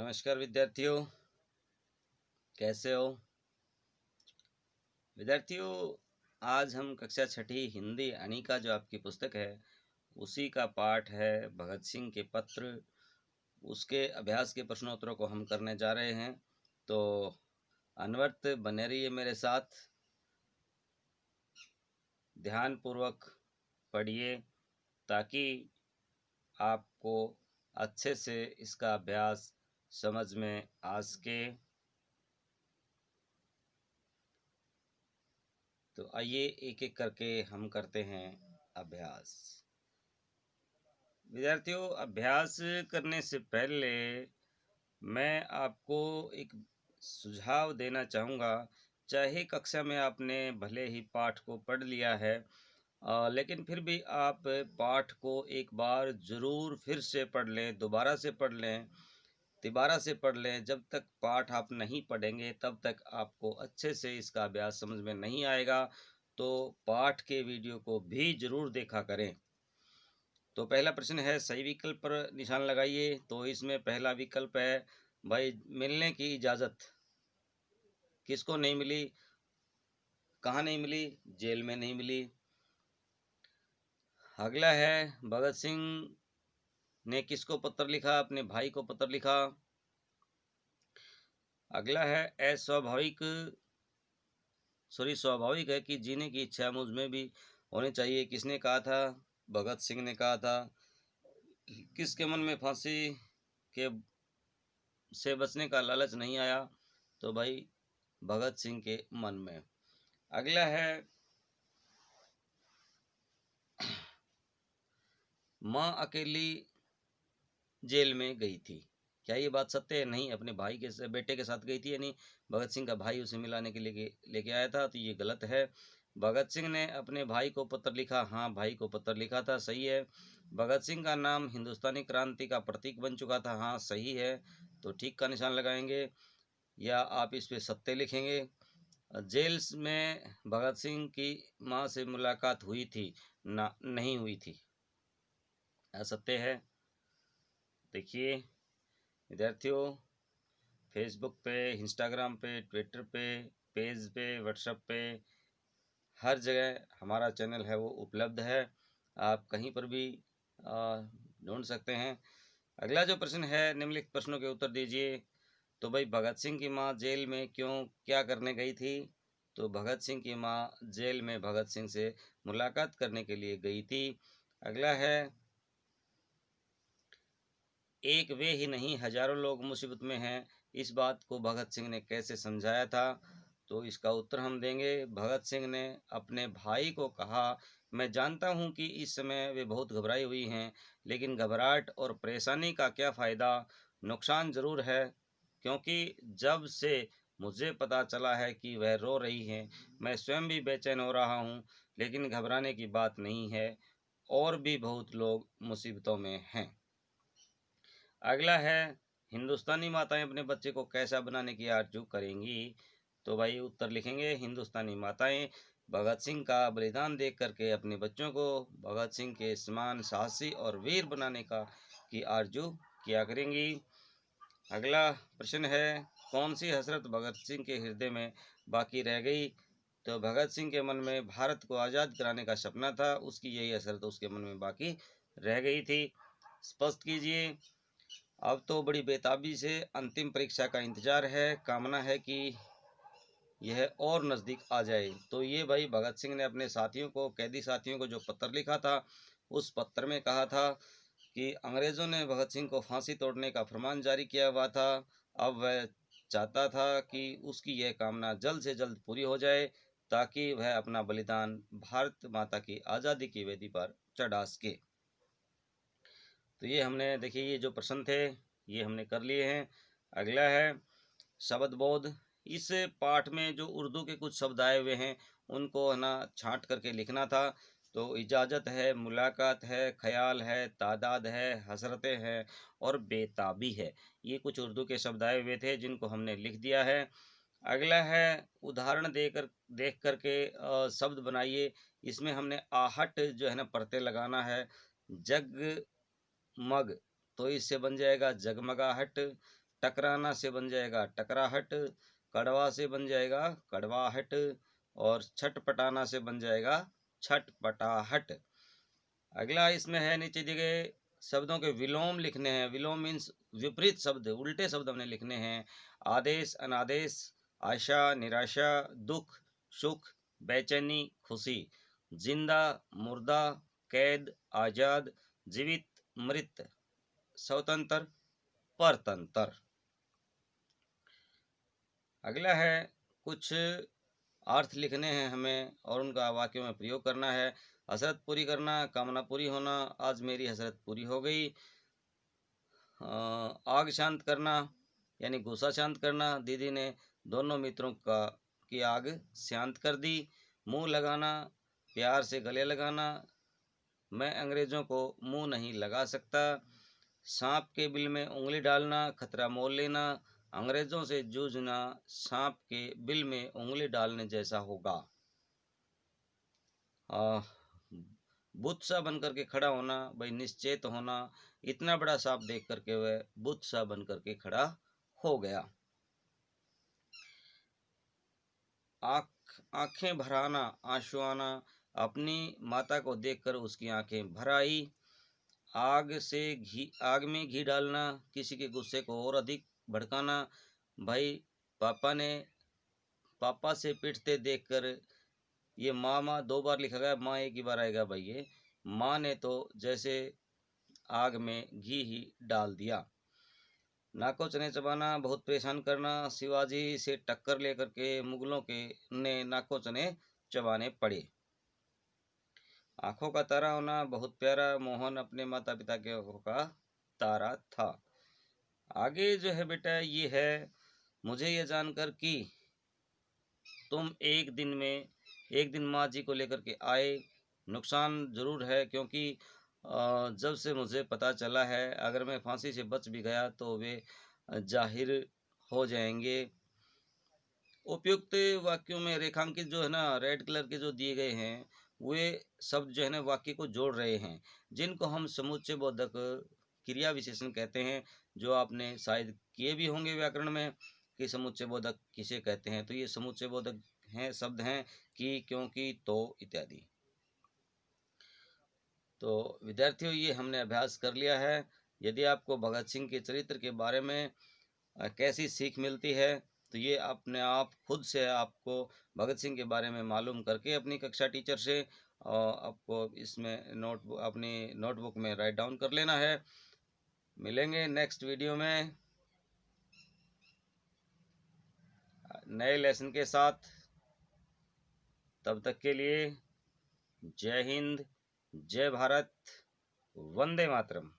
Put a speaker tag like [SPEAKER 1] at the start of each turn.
[SPEAKER 1] नमस्कार विद्यार्थियों, कैसे हो विद्यार्थियों। आज हम कक्षा छठी हिंदी यानी का जो आपकी पुस्तक है उसी का पाठ है भगत सिंह के पत्र। उसके अभ्यास के प्रश्नोत्तरों को हम करने जा रहे हैं, तो अनवरत बने रहिए मेरे साथ, ध्यान पूर्वक पढ़िए ताकि आपको अच्छे से इसका अभ्यास समझ में आ सके। तो आइए एक एक करके हम करते हैं अभ्यास। विद्यार्थियों, अभ्यास करने से पहले मैं आपको एक सुझाव देना चाहूँगा। चाहे कक्षा में आपने भले ही पाठ को पढ़ लिया है, लेकिन फिर भी आप पाठ को एक बार ज़रूर फिर से पढ़ लें, दोबारा से पढ़ लें, तिबारा से पढ़ लें। जब तक पाठ आप नहीं पढ़ेंगे तब तक आपको अच्छे से इसका अभ्यास समझ में नहीं आएगा। तो पाठ के वीडियो को भी जरूर देखा करें। तो पहला प्रश्न है, सही विकल्प पर निशान लगाइए। तो इसमें पहला विकल्प है भाई, मिलने की इजाज़त किसको नहीं मिली, कहाँ नहीं मिली, जेल में नहीं मिली। अगला है, भगत सिंह ने किसको पत्र लिखा, अपने भाई को पत्र लिखा। अगला है, स्वाभाविक है कि जीने की इच्छा मुझ में भी होनी चाहिए, किसने कहा था, भगत सिंह ने कहा था। किसके मन में फांसी के से बचने का लालच नहीं आया, तो भाई भगत सिंह के मन में। अगला है, माँ अकेली जेल में गई थी, क्या ये बात सत्य है? नहीं, अपने भाई के बेटे के साथ गई थी, यानी भगत सिंह का भाई उसे मिलाने के लिए लेके आया था, तो ये गलत है। भगत सिंह ने अपने भाई को पत्र लिखा, हाँ भाई को पत्र लिखा था, सही है। भगत सिंह का नाम हिंदुस्तानी क्रांति का प्रतीक बन चुका था, हाँ सही है, तो ठीक का निशान लगाएंगे या आप इस पे सत्य लिखेंगे। जेल में भगत सिंह की माँ से मुलाकात हुई थी ना, नहीं हुई थी, असत्य है। देखिए विद्यार्थियों, फेसबुक पे, इंस्टाग्राम पे, ट्विटर पे, पेज पे, व्हाट्सएप पे, हर जगह हमारा चैनल है वो उपलब्ध है, आप कहीं पर भी ढूंढ सकते हैं। अगला जो प्रश्न है, निम्नलिखित प्रश्नों के उत्तर दीजिए। तो भाई, भगत सिंह की माँ जेल में क्यों क्या करने गई थी? तो भगत सिंह की माँ जेल में भगत सिंह से मुलाकात करने के लिए गई थी। अगला है, एक वे ही नहीं हजारों लोग मुसीबत में हैं, इस बात को भगत सिंह ने कैसे समझाया था? तो इसका उत्तर हम देंगे, भगत सिंह ने अपने भाई को कहा, मैं जानता हूं कि इस समय वे बहुत घबराई हुई हैं, लेकिन घबराहट और परेशानी का क्या फ़ायदा, नुकसान ज़रूर है, क्योंकि जब से मुझे पता चला है कि वह रो रही हैं, मैं स्वयं भी बेचैन हो रहा हूं, लेकिन घबराने की बात नहीं है, और भी बहुत लोग मुसीबतों में हैं। अगला है, हिंदुस्तानी माताएं अपने बच्चे को कैसा बनाने की आरजू करेंगी? तो भाई उत्तर लिखेंगे, हिंदुस्तानी माताएं भगत सिंह का बलिदान देख करके अपने बच्चों को भगत सिंह के समान साहसी और वीर बनाने की आरजू किया करेंगी। अगला प्रश्न है, कौन सी हसरत भगत सिंह के हृदय में बाकी रह गई? तो भगत सिंह के मन में भारत को आज़ाद कराने का सपना था, उसकी यही हसरत उसके मन में बाकी रह गई थी। स्पष्ट कीजिए। अब तो बड़ी बेताबी से अंतिम परीक्षा का इंतजार है, कामना है कि यह और नज़दीक आ जाए। तो ये भाई भगत सिंह ने अपने साथियों को, कैदी साथियों को जो पत्र लिखा था, उस पत्र में कहा था कि अंग्रेज़ों ने भगत सिंह को फांसी तोड़ने का फरमान जारी किया हुआ था। अब वह चाहता था कि उसकी यह कामना जल्द से जल्द पूरी हो जाए, ताकि वह अपना बलिदान भारत माता की आज़ादी की वेदी पर चढ़ा सके। तो ये हमने, देखिए ये जो प्रश्न थे ये हमने कर लिए हैं। अगला है, शब्द बोध। इस पाठ में जो उर्दू के कुछ शब्द आए हुए हैं उनको है ना छांट करके लिखना था। तो इजाज़त है, मुलाकात है, ख्याल है, तादाद है, हसरतें हैं और बेताबी है, ये कुछ उर्दू के शब्द आए हुए थे जिनको हमने लिख दिया है। अगला है, उदाहरण देख करके शब्द बनाइए। इसमें हमने आहट जो है ना प्रत्यय लगाना है। जग मग, तो इससे बन जाएगा जगमगाहट। टकराना से बन जाएगा टकराहट, कड़वा से बन जाएगा कड़वाहट, और छटपटाना से बन जाएगा छटपटाहट। अगला इसमें है, नीचे दिए गए शब्दों के विलोम लिखने हैं। विलोम मीन्स विपरीत शब्द, उल्टे शब्द हमने लिखने हैं। आदेश, अनादेश, आशा, निराशा, दुख, सुख, बेचैनी, खुशी। जिंदा, मुर्दा, कैद, आजाद, जीवित, मृत, स्वतंत्र, परतंत्र। अगला है, कुछ अर्थ लिखने हैं हमें और उनका वाक्यों में प्रयोग करना है। हसरत पूरी करना, कामना पूरी होना, आज मेरी हसरत पूरी हो गई। आग शांत करना यानी गुस्सा शांत करना, दीदी ने दोनों मित्रों की आग शांत कर दी। मुंह लगाना, प्यार से गले लगाना, मैं अंग्रेजों को मुंह नहीं लगा सकता। सांप के बिल में उंगली डालना, खतरा मोल लेना, अंग्रेजों से जूझना सांप के बिल में उंगली डालने जैसा होगा। बुत सा बन करके खड़ा होना, भाई निश्चेत होना, इतना बड़ा सांप देख करके वह बुत सा बन करके खड़ा हो गया। आंखें भराना, आंसू आना, अपनी माता को देखकर उसकी आंखें भर आई। आग में घी डालना, किसी के गुस्से को और अधिक भड़काना, भाई पापा से पिटते देखकर, ये माँ दो बार लिखा गया, माँ एक ही बार आएगा भाई। ये माँ ने तो जैसे आग में घी ही डाल दिया। नाको चने चबाना, बहुत परेशान करना, शिवाजी से टक्कर लेकर के मुगलों के ने नाको चने चबाने पड़े। आंखों का तारा होना, बहुत प्यारा, मोहन अपने माता पिता के आंखों का तारा था। आगे जो है बेटा ये है, मुझे ये जानकर कि तुम एक दिन माँ जी को लेकर के आए। नुकसान जरूर है, क्योंकि जब से मुझे पता चला है, अगर मैं फांसी से बच भी गया तो वे जाहिर हो जाएंगे। उपयुक्त वाक्यों में रेखांकित जो है ना, रेड कलर के जो दिए गए हैं, वे शब्द जो है ना वाक्य को जोड़ रहे हैं, जिनको हम समुच्चय बोधक क्रिया विशेषण कहते हैं, जो आपने शायद किए भी होंगे व्याकरण में कि समुच्चय बोधक किसे कहते हैं। तो ये समुच्चय बोधक हैं, शब्द हैं कि, क्योंकि, तो इत्यादि। तो विद्यार्थियों, ये हमने अभ्यास कर लिया है। यदि आपको भगत सिंह के चरित्र के बारे में कैसी सीख मिलती है, तो ये अपने आप खुद से आपको भगत सिंह के बारे में मालूम करके अपनी कक्षा टीचर से आपको इसमें अपनी नोटबुक में राइट डाउन कर लेना है। मिलेंगे नेक्स्ट वीडियो में नए लेसन के साथ। तब तक के लिए जय हिंद, जय भारत, वंदे मातरम।